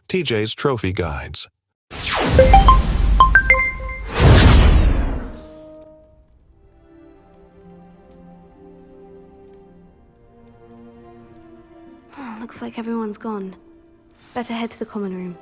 TJ's Trophy Guides. Looks like everyone's gone. Better head to the common room.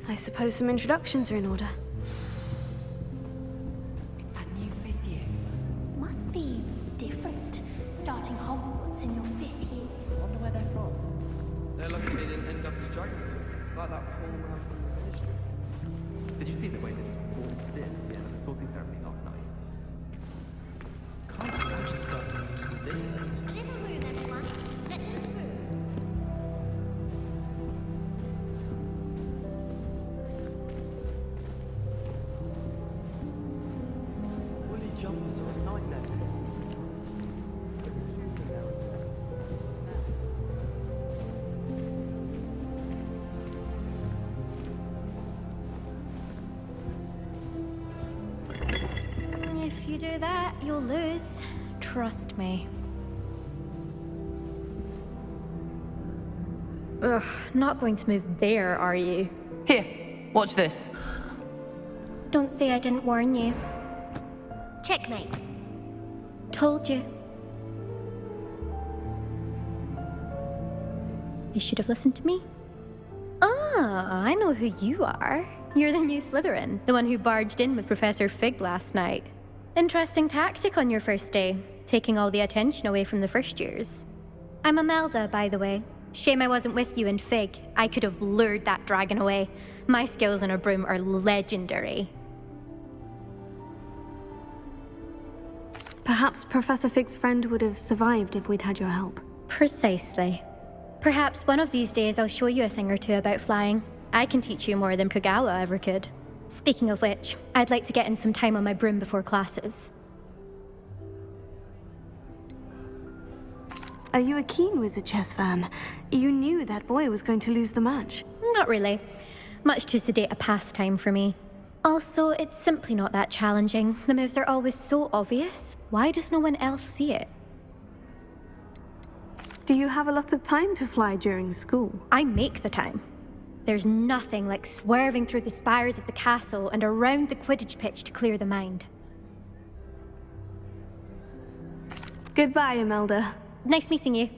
I suppose some introductions are in order. It's that new 5th year. Must be different, starting Hogwarts in your 5th year. Wonder where they're from. They're lucky they didn't end up in the dragon room, like that whole man from the ministry. Did you see the way this all did at the end of the sorting ceremony last night? Can't imagine starting new school this late. A little room, everyone. Let them through. Woolly jumpers are a nightmare. If you do that, you'll lose. Trust me. Ugh, not going to move there, are you? Here, watch this. Don't say I didn't warn you. Checkmate. Told you. You should have listened to me. Ah, I know who you are. You're the new Slytherin, the one who barged in with Professor Fig last night. Interesting tactic on your first day, taking all the attention away from the first years. I'm Imelda, by the way. Shame I wasn't with you in Fig. I could have lured that dragon away. My skills on a broom are legendary. Perhaps Professor Fig's friend would have survived if we'd had your help. Precisely. Perhaps one of these days I'll show you a thing or two about flying. I can teach you more than Kogawa ever could. Speaking of which, I'd like to get in some time on my broom before classes. Are you a keen Wizard chess fan? You knew that boy was going to lose the match. Not really. Much too sedate a pastime for me. Also, it's simply not that challenging. The moves are always so obvious. Why does no one else see it? Do you have a lot of time to fly during school? I make the time. There's nothing like swerving through the spires of the castle and around the Quidditch pitch to clear the mind. Goodbye, Imelda. Nice meeting you.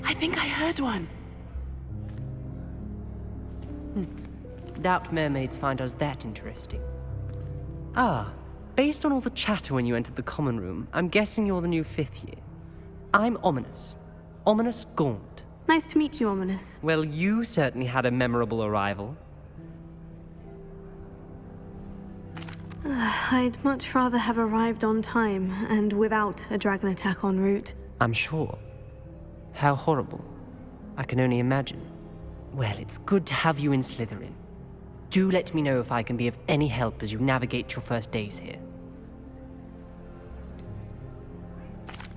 I think I heard one. Doubt mermaids find us that interesting. Ah, based on all the chatter when you entered the common room, I'm guessing you're the new 5th year. I'm Ominous. Ominous Gaunt. Nice to meet you, Ominous. Well, you certainly had a memorable arrival. I'd much rather have arrived on time and without a dragon attack en route. I'm sure. How horrible. I can only imagine. Well, it's good to have you in Slytherin. Do let me know if I can be of any help as you navigate your first days here.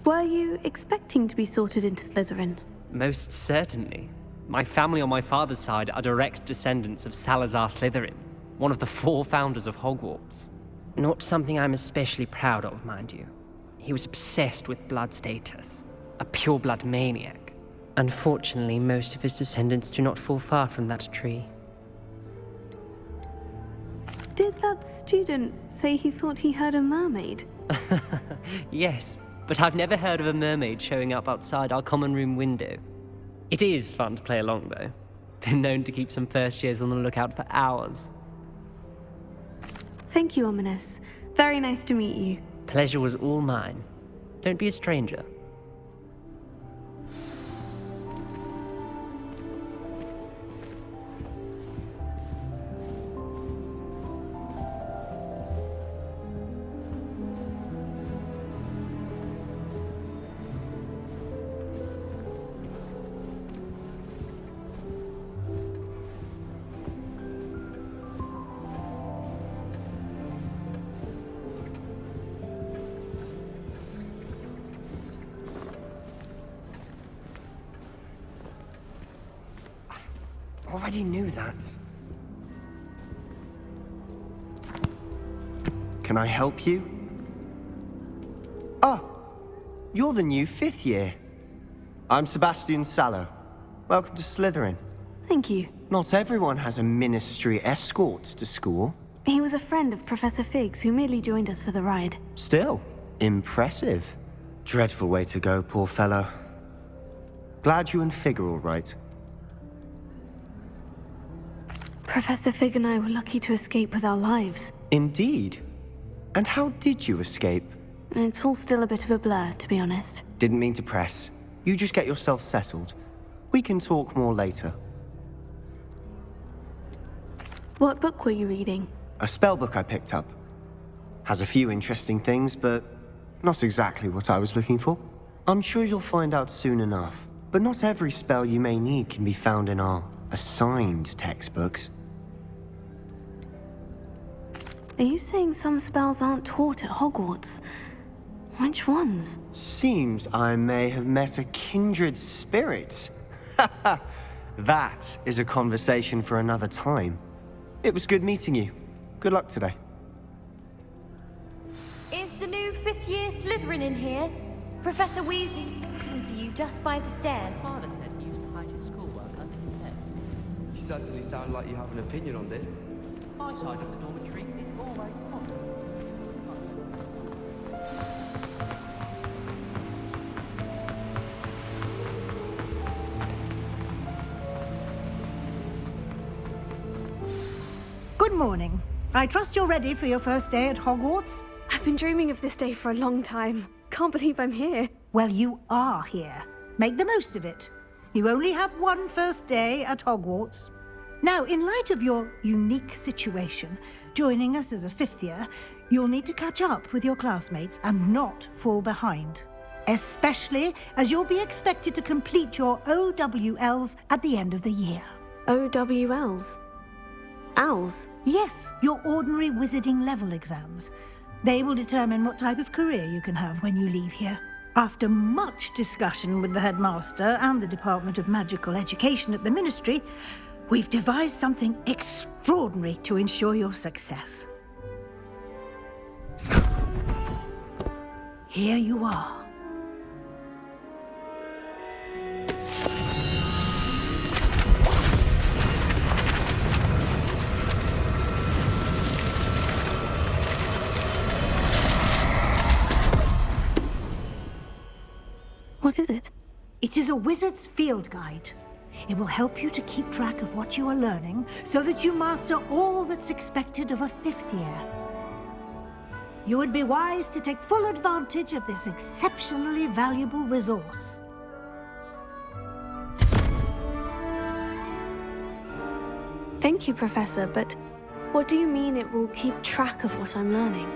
Were you expecting to be sorted into Slytherin? Most certainly. My family on my father's side are direct descendants of Salazar Slytherin, one of the 4 founders of Hogwarts. Not something I'm especially proud of, mind you. He was obsessed with blood status, a pure-blood maniac. Unfortunately, most of his descendants do not fall far from that tree. Did that student say he thought he heard a mermaid? Yes, but I've never heard of a mermaid showing up outside our common room window. It is fun to play along, though. Been known to keep some first years on the lookout for hours. Thank you, Ominous. Very nice to meet you. Pleasure was all mine. Don't be a stranger. already knew that. Can I help you? Oh, you're the new 5th year. I'm Sebastian Sallow. Welcome to Slytherin. Thank you. Not everyone has a ministry escort to school. He was a friend of Professor Fig's who merely joined us for the ride. Still, impressive. Dreadful way to go, poor fellow. Glad you and Fig are all right. Professor Fig and I were lucky to escape with our lives. Indeed. And how did you escape? It's all still a bit of a blur, to be honest. Didn't mean to press. You just get yourself settled. We can talk more later. What book were you reading? A spellbook I picked up. Has a few interesting things, but not exactly what I was looking for. I'm sure you'll find out soon enough. But not every spell you may need can be found in our assigned textbooks. Are you saying some spells aren't taught at Hogwarts? Which ones? Seems I may have met a kindred spirit. That is a conversation for another time. It was good meeting you. Good luck today. Is the new 5th year Slytherin in here? Professor Weasley looking for you just by the stairs. Father said he used to hide his schoolwork under his bed. You certainly sound like you have an opinion on this. My side of the dormitory is always hot. Good morning. I trust you're ready for your first day at Hogwarts? I've been dreaming of this day for a long time. Can't believe I'm here. Well, you are here. Make the most of it. You only have one first day at Hogwarts. Now, in light of your unique situation, joining us as a 5th year, you'll need to catch up with your classmates and not fall behind. Especially as you'll be expected to complete your OWLs at the end of the year. OWLs? Owls? Yes, your ordinary wizarding level exams. They will determine what type of career you can have when you leave here. After much discussion with the headmaster and the Department of Magical Education at the Ministry, we've devised something extraordinary to ensure your success. Here you are. What is it? It is a wizard's field guide. It will help you to keep track of what you are learning so that you master all that's expected of a 5th year. You would be wise to take full advantage of this exceptionally valuable resource. Thank you, Professor, but what do you mean it will keep track of what I'm learning?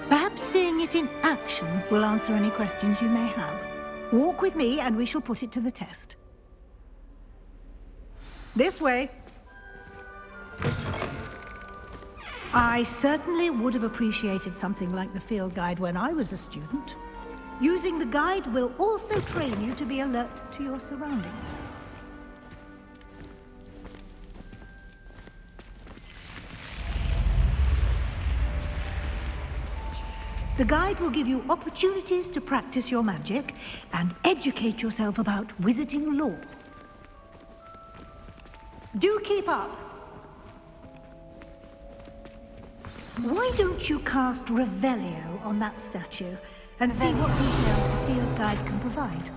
Perhaps seeing it in action will answer any questions you may have. Walk with me and we shall put it to the test. This way. I certainly would have appreciated something like the field guide when I was a student. Using the guide will also train you to be alert to your surroundings. The guide will give you opportunities to practice your magic and educate yourself about wizarding lore. Do keep up. Why don't you cast Revelio on that statue and see what details the field guide can provide?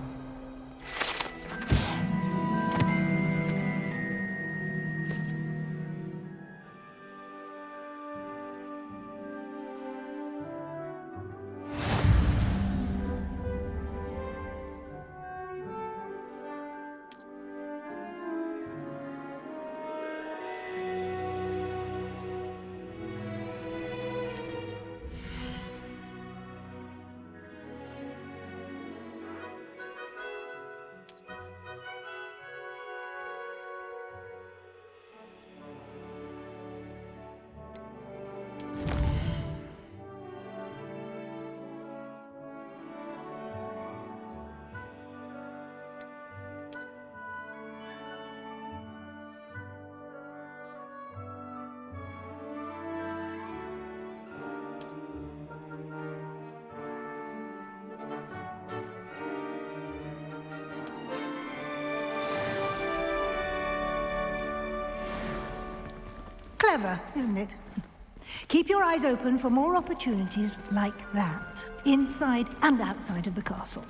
Clever, isn't it? Keep your eyes open for more opportunities like that, inside and outside of the castle.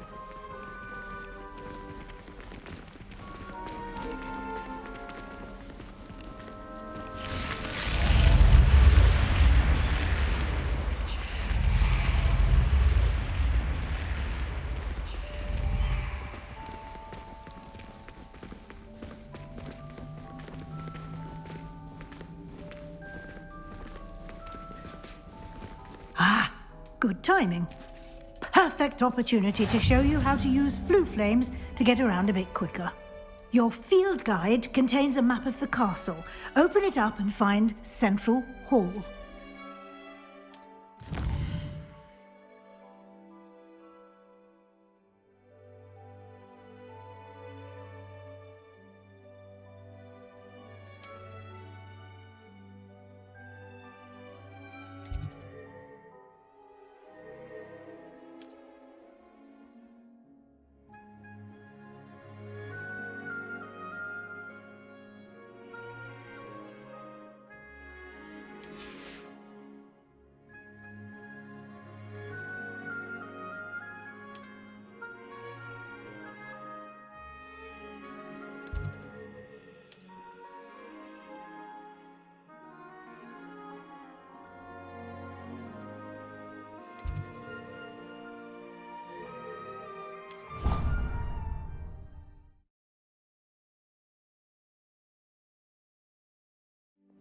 Good timing. Perfect opportunity to show you how to use Floo flames to get around a bit quicker. Your field guide contains a map of the castle. Open it up and find Central Hall.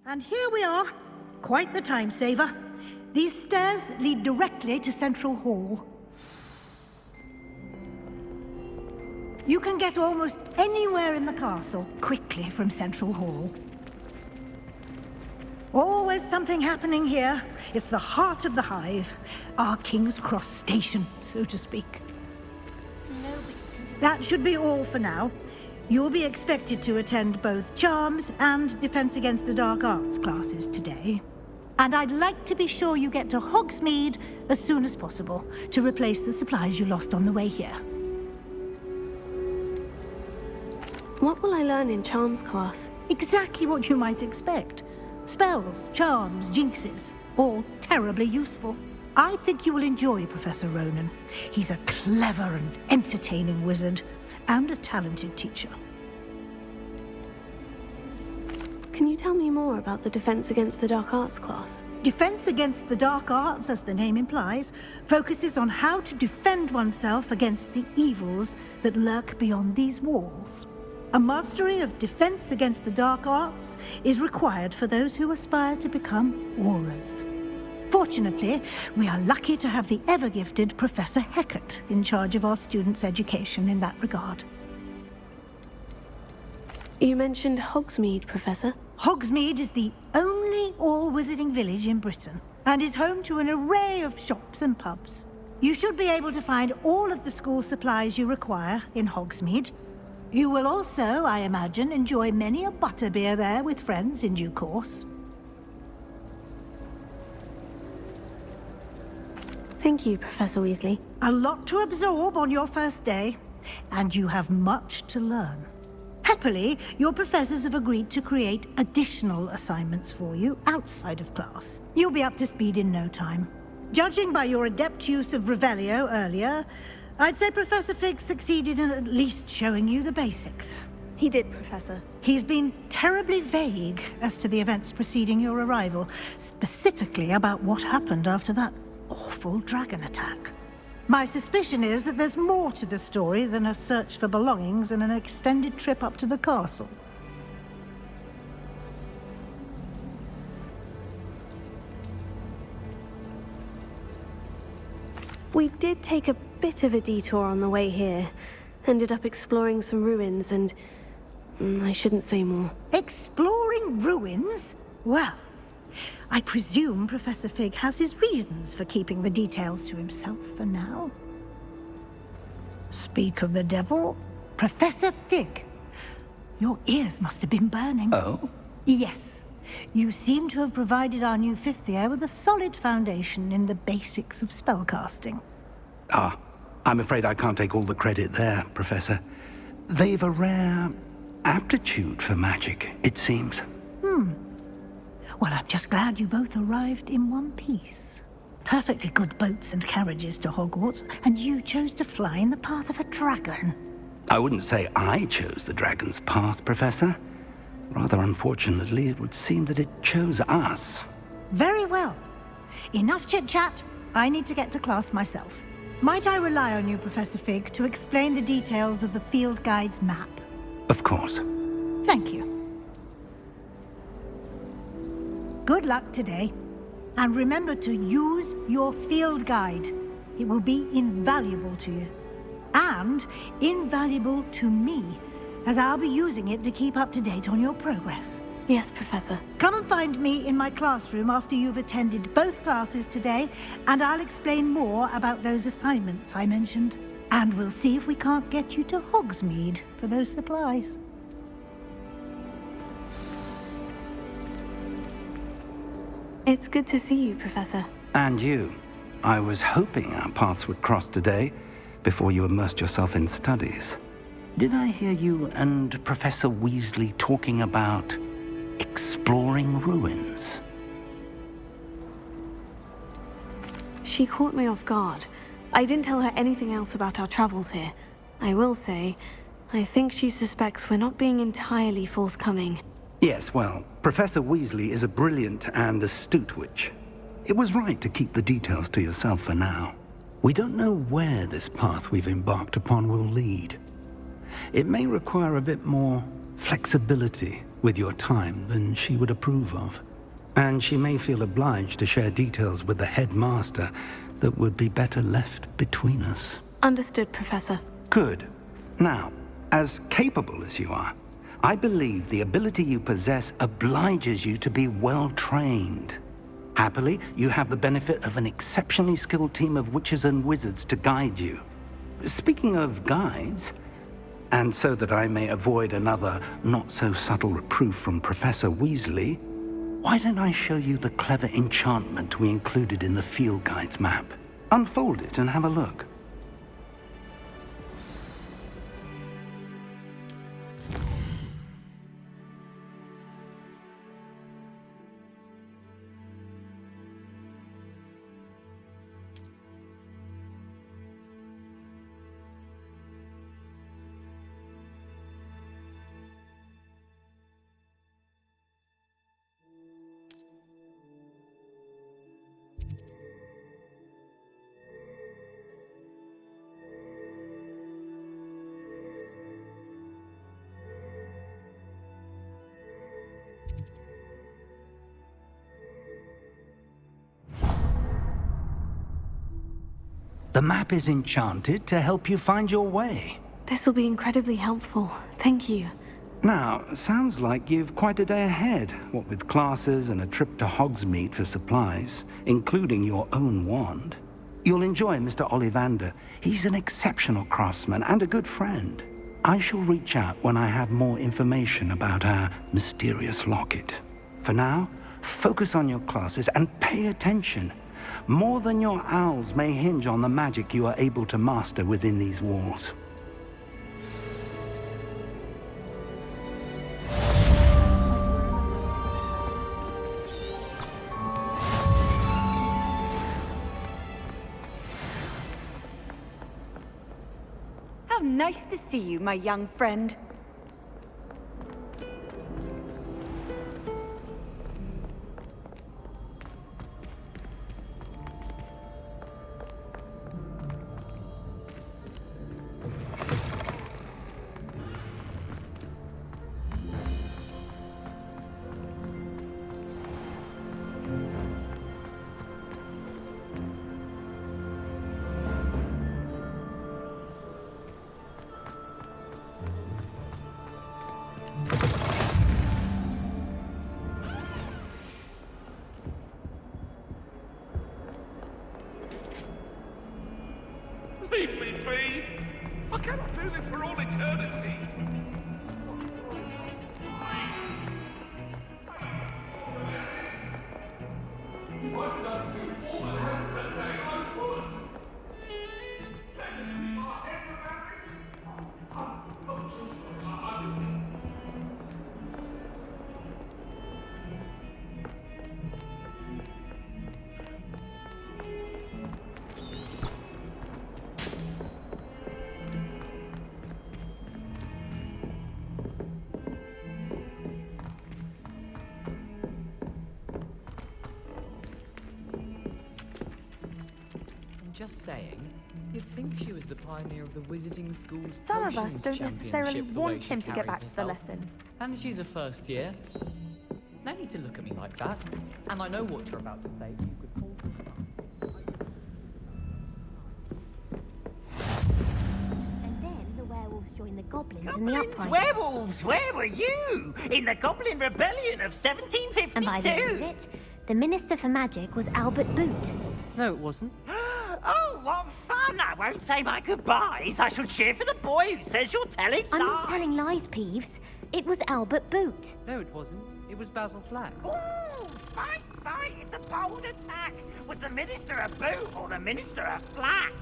And here we are. Quite the time saver. These stairs lead directly to Central Hall. You can get almost anywhere in the castle quickly from Central Hall. Always something happening here. It's the heart of the hive. Our King's Cross station, so to speak. That should be all for now. You'll be expected to attend both Charms and Defense Against the Dark Arts classes today. And I'd like to be sure you get to Hogsmeade as soon as possible to replace the supplies you lost on the way here. What will I learn in Charms class? Exactly what you might expect. Spells, charms, jinxes, all terribly useful. I think you will enjoy Professor Ronan. He's a clever and entertaining wizard, and a talented teacher. Can you tell me more about the Defense Against the Dark Arts class? Defense Against the Dark Arts, as the name implies, focuses on how to defend oneself against the evils that lurk beyond these walls. A mastery of Defense Against the Dark Arts is required for those who aspire to become auras. Fortunately, we are lucky to have the ever-gifted Professor Hecat in charge of our students' education in that regard. You mentioned Hogsmeade, Professor. Hogsmeade is the only all-wizarding village in Britain, and is home to an array of shops and pubs. You should be able to find all of the school supplies you require in Hogsmeade. You will also, I imagine, enjoy many a butterbeer there with friends in due course. Thank you, Professor Weasley. A lot to absorb on your first day, and you have much to learn. Happily, your professors have agreed to create additional assignments for you outside of class. You'll be up to speed in no time. Judging by your adept use of Revelio earlier, I'd say Professor Fig succeeded in at least showing you the basics. He did, Professor. He's been terribly vague as to the events preceding your arrival, specifically about what happened after that awful dragon attack. My suspicion is that there's more to the story than a search for belongings and an extended trip up to the castle. We did take a bit of a detour on the way here. Ended up exploring some ruins and... I shouldn't say more. Exploring ruins? Well, I presume Professor Fig has his reasons for keeping the details to himself for now. Speak of the devil, Professor Fig. Your ears must have been burning. Oh? Yes. You seem to have provided our new fifth year with a solid foundation in the basics of spellcasting. Ah, I'm afraid I can't take all the credit there, Professor. They've a rare aptitude for magic, it seems. Well, I'm just glad you both arrived in one piece. Perfectly good boats and carriages to Hogwarts, and you chose to fly in the path of a dragon. I wouldn't say I chose the dragon's path, Professor. Rather unfortunately, it would seem that it chose us. Very well. Enough chit-chat. I need to get to class myself. Might I rely on you, Professor Fig, to explain the details of the field guide's map? Of course. Thank you. Good luck today. And remember to use your field guide. It will be invaluable to you. And invaluable to me, as I'll be using it to keep up to date on your progress. Yes, Professor. Come and find me in my classroom after you've attended both classes today, and I'll explain more about those assignments I mentioned. And we'll see if we can't get you to Hogsmeade for those supplies. It's good to see you, Professor. And you. I was hoping our paths would cross today, before you immersed yourself in studies. Did I hear you and Professor Weasley talking about exploring ruins? She caught me off guard. I didn't tell her anything else about our travels here. I will say, I think she suspects we're not being entirely forthcoming. Yes, well, Professor Weasley is a brilliant and astute witch. It was right to keep the details to yourself for now. We don't know where this path we've embarked upon will lead. It may require a bit more flexibility with your time than she would approve of. And she may feel obliged to share details with the headmaster that would be better left between us. Understood, Professor. Good. Now, as capable as you are, I believe the ability you possess obliges you to be well-trained. Happily, you have the benefit of an exceptionally skilled team of witches and wizards to guide you. Speaking of guides, and so that I may avoid another not-so-subtle reproof from Professor Weasley, why don't I show you the clever enchantment we included in the field guide's map? Unfold it and have a look. The map is enchanted to help you find your way. This will be incredibly helpful. Thank you. Now, sounds like you've quite a day ahead, what with classes and a trip to Hogsmeade for supplies, including your own wand. You'll enjoy Mr. Ollivander. He's an exceptional craftsman and a good friend. I shall reach out when I have more information about our mysterious locket. For now, focus on your classes and pay attention. More than your owls may hinge on the magic you are able to master within these walls. How nice to see you, my young friend. Leave me be! I cannot do this for all eternity! Just saying. You'd think she was the pioneer of the wizarding school's Some of us potions don't necessarily championship, the way want she him to get carries back to the herself. lesson. And she's a first year. No need to look at me like that. And I know what you're about to say. You could pull And then the werewolves joined the goblins in the Goblins, uprising. werewolves, where were you? In the Goblin Rebellion of 1752? And by the end of it, the Minister for Magic was Albert Boot. No, it wasn't. Oh, what fun! I won't say my goodbyes. I shall cheer for the boy who says you're telling I'm lies. not telling lies, Peeves. It was Albert Boot. No, it wasn't. It was Basil Flack. Ooh, fight, fight! It's a bold attack. Was the Minister a boot or the Minister a flack?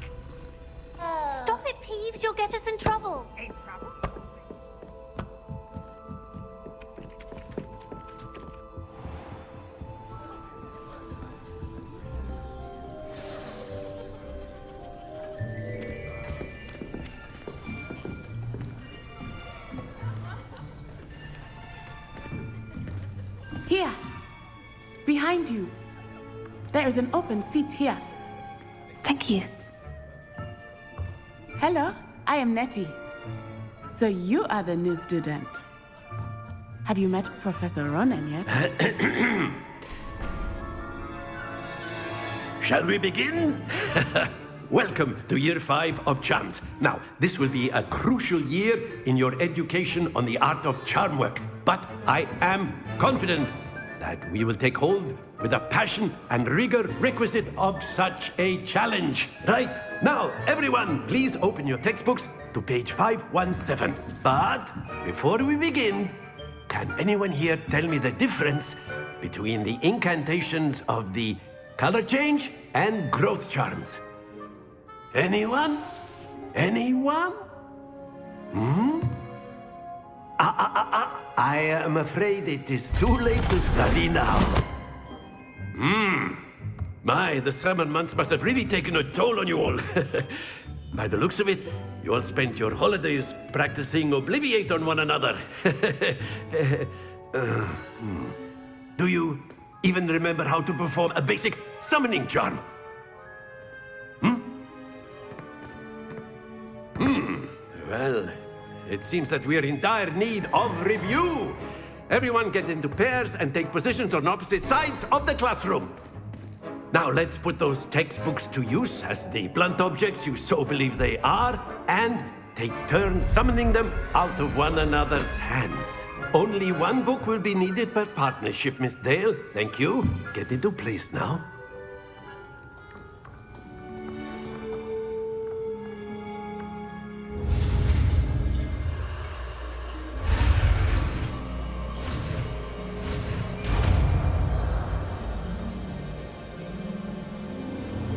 Stop it, Peeves. You'll get us in trouble. In trouble? Here! Behind you! There is an open seat here. Thank you. Hello, I am Nettie. So you are the new student. Have you met Professor Ronan yet? Shall we begin? Welcome to Year 5 of Charms. Now, this will be a crucial year in your education on the art of charm work. But I am confident that we will take hold with the passion and rigor requisite of such a challenge. Right, now, everyone, please open your textbooks to page 517. But before we begin, can anyone here tell me the difference between the incantations of the color change and growth charms? Anyone? Anyone? I am afraid it is too late to study now. My, the summer months must have really taken a toll on you all. By the looks of it, you all spent your holidays practicing Obliviate on one another. Do you even remember how to perform a basic summoning charm? Well, it seems that we are in dire need of review. Everyone get into pairs and take positions on opposite sides of the classroom. Now let's put those textbooks to use as the blunt objects you so believe they are, and take turns summoning them out of one another's hands. Only one book will be needed per partnership, Miss Dale. Thank you. Get into place now.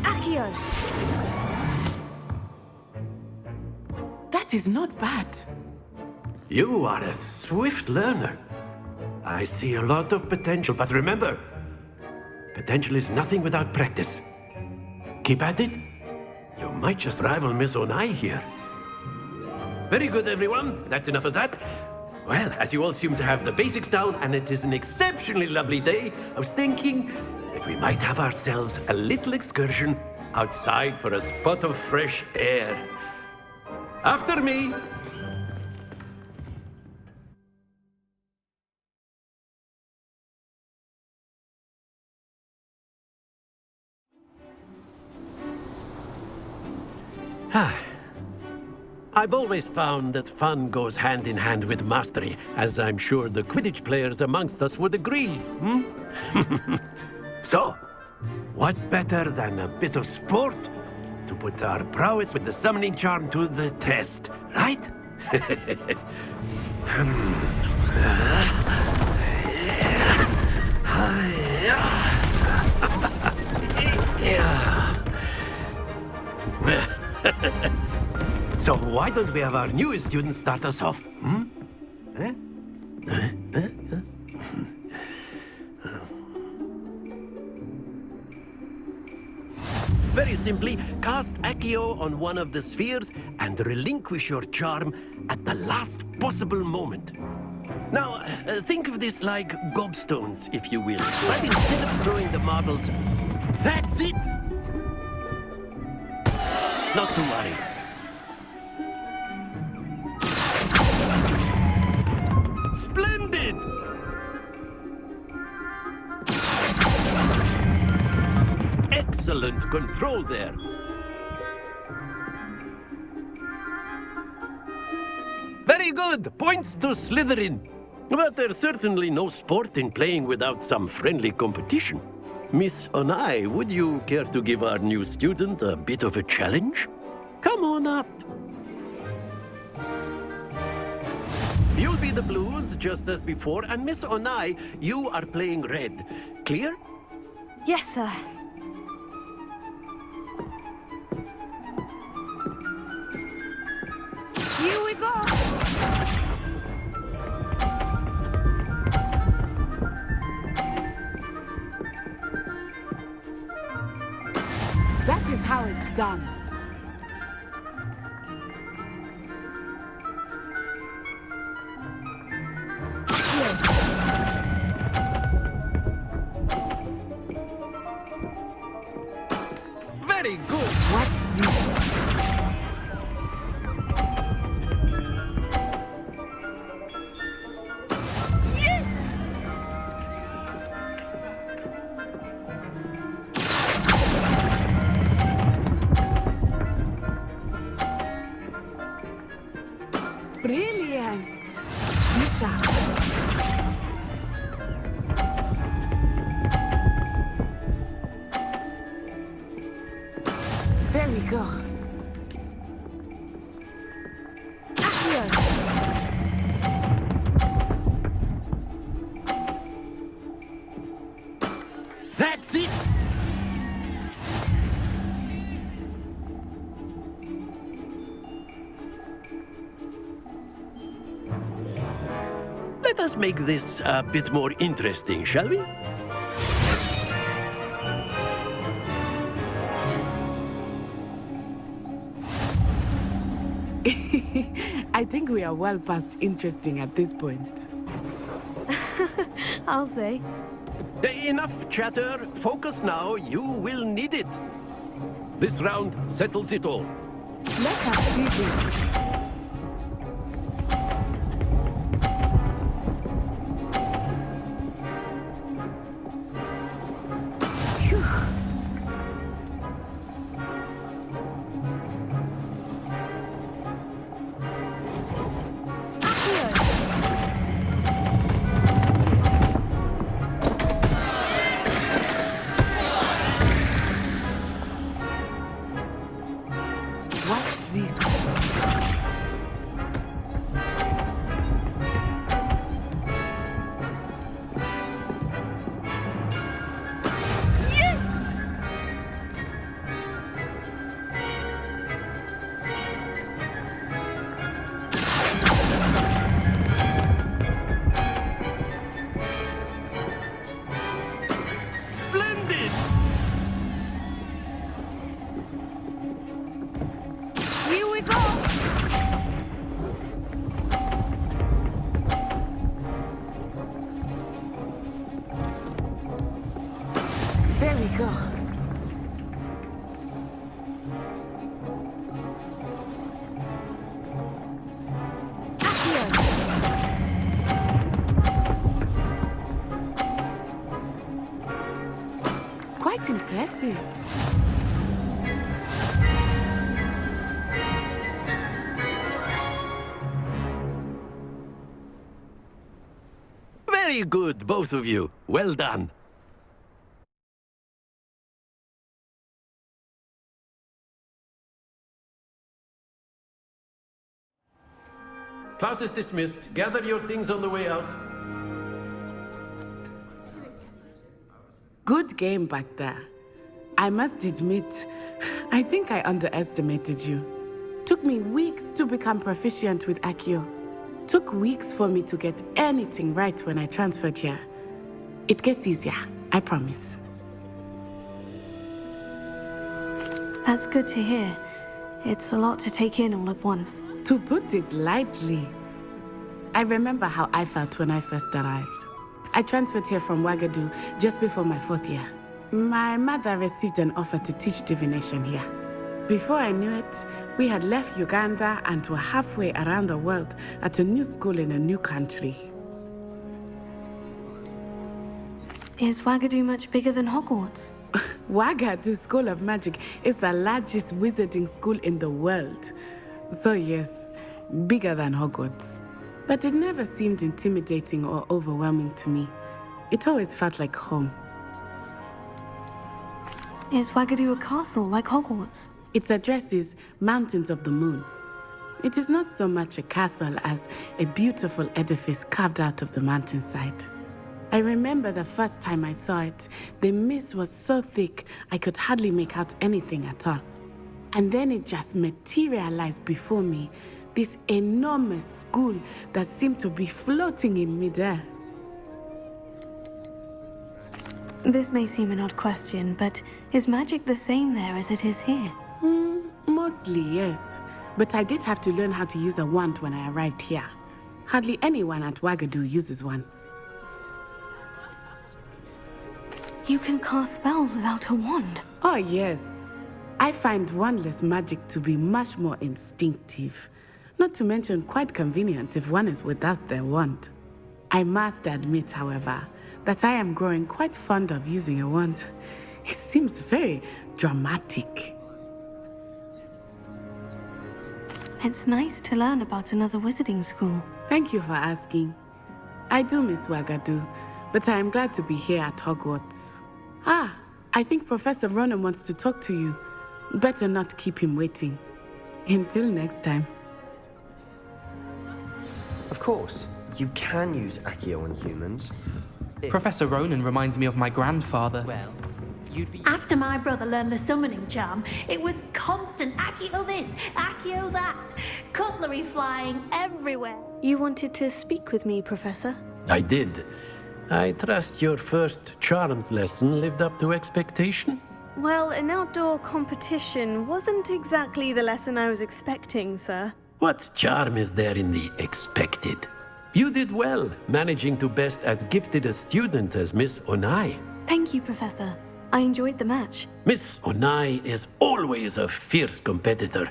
Accio! That is not bad. You are a swift learner. I see a lot of potential, but remember, potential is nothing without practice. Keep at it. You might just rival Miss Onai here. Very good, everyone. That's enough of that. Well, as you all seem to have the basics down, and it is an exceptionally lovely day, I was thinking that we might have ourselves a little excursion outside for a spot of fresh air. After me. I've always found that fun goes hand in hand with mastery, as I'm sure the Quidditch players amongst us would agree. So, what better than a bit of sport to put our prowess with the summoning charm to the test, right? So why don't we have our newest student start us off? Very simply, cast Accio on one of the spheres and relinquish your charm at the last possible moment. Now, think of this like gobstones, if you will. But instead of throwing the marbles, that's it! Not to worry. Splendid! Excellent control there. Very good. Points to Slytherin. But there's certainly no sport in playing without some friendly competition. Miss Onai, would you care to give our new student a bit of a challenge? Come on up. You'll be the blues, just as before, and Miss Onai, you are playing red. Clear? Yes, sir. Here we go! That is how it's done. Very good. Watch this. Brilliant! Misha. There we go. Accio. That's it! Let us make this a bit more interesting, shall we? I think we are well past interesting at this point. I'll say. Enough chatter. Focus now. You will need it. This round settles it all. Let us see this. There we go. Quite impressive. Very good, both of you. Well done. Class is dismissed. Gather your things on the way out. Good game back there. I must admit, I think I underestimated you. Took me weeks to become proficient with Accio. Took weeks for me to get anything right when I transferred here. It gets easier, I promise. That's good to hear. It's a lot to take in all at once. To put it lightly, I remember how I felt when I first arrived. I transferred here from Ouagadougou just before my 4th year. My mother received an offer to teach divination here. Before I knew it, we had left Uganda and were halfway around the world at a new school in a new country. Is Wagadu much bigger than Hogwarts? Wagadu School of Magic is the largest wizarding school in the world. So yes, bigger than Hogwarts. But it never seemed intimidating or overwhelming to me. It always felt like home. Is Wagadu a castle like Hogwarts? Its address is Mountains of the Moon. It is not so much a castle as a beautiful edifice carved out of the mountainside. I remember the first time I saw it, the mist was so thick I could hardly make out anything at all. And then it just materialized before me, this enormous school that seemed to be floating in midair. This may seem an odd question, but is magic the same there as it is here? Mostly, yes. But I did have to learn how to use a wand when I arrived here. Hardly anyone at Wagadu uses one. You can cast spells without a wand? Oh, yes. I find wandless magic to be much more instinctive. Not to mention quite convenient if one is without their wand. I must admit, however, that I am growing quite fond of using a wand. It seems very dramatic. It's nice to learn about another wizarding school. Thank you for asking. I do miss Wagadu, but I am glad to be here at Hogwarts. I think Professor Ronan wants to talk to you. Better not keep him waiting. Until next time. Of course, you can use Accio on humans. Professor Ronan reminds me of my grandfather. Well, you'd be... After my brother learned the summoning charm, it was constant Accio this, Accio that, cutlery flying everywhere. You wanted to speak with me, Professor? I did. I trust your first charms lesson lived up to expectation? Well, an outdoor competition wasn't exactly the lesson I was expecting, sir. What charm is there in the expected? You did well, managing to best as gifted a student as Miss Onai. Thank you, Professor. I enjoyed the match. Miss Onai is always a fierce competitor,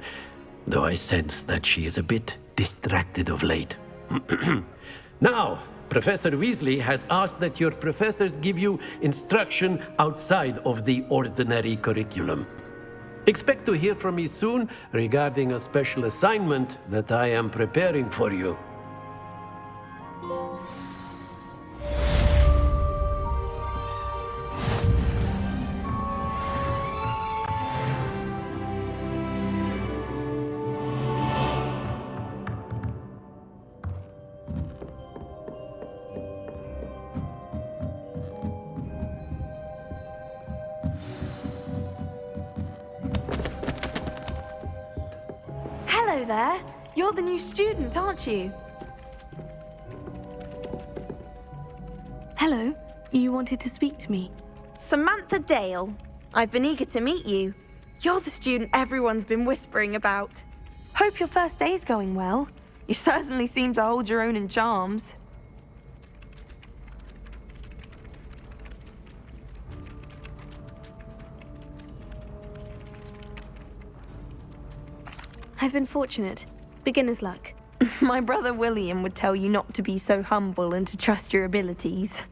though I sense that she is a bit distracted of late. Now, Professor Weasley has asked that your professors give you instruction outside of the ordinary curriculum. Expect to hear from me soon regarding a special assignment that I am preparing for you. Hello there. You're the new student, aren't you? Hello. You wanted to speak to me? Samantha Dale. I've been eager to meet you. You're the student everyone's been whispering about. Hope your first day's going well. You certainly seem to hold your own in charms. I've been fortunate. Beginner's luck. My brother William would tell you not to be so humble and to trust your abilities.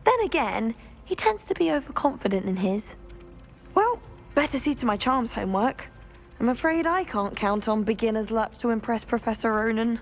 Then again, he tends to be overconfident in his. Well, better see to my charms homework. I'm afraid I can't count on beginner's luck to impress Professor Ronan.